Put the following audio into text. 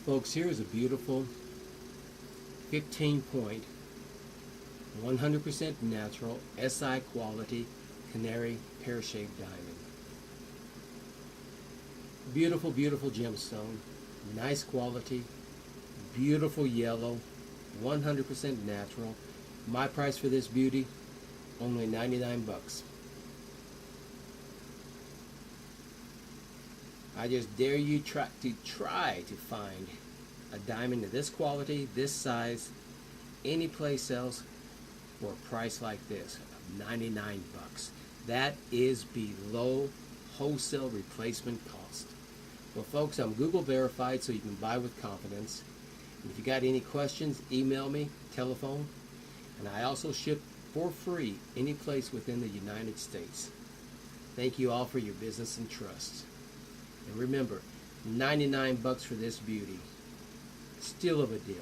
Folks, here is a beautiful 15-point, 100% natural, SI quality Canary pear-shaped diamond. Beautiful, beautiful gemstone, nice quality, beautiful yellow, 100% natural. My price for this beauty, only 99 bucks. I just dare you try to find a diamond of this quality, this size, any place else for a price like this, 99 bucks. That is below wholesale replacement cost. Well, folks, I'm Google verified, so you can buy with confidence. And if you got any questions, email me, telephone, and I also ship for free any place within the United States. Thank you all for your business and trust. And remember, 99 bucks for this beauty. Still of a deal.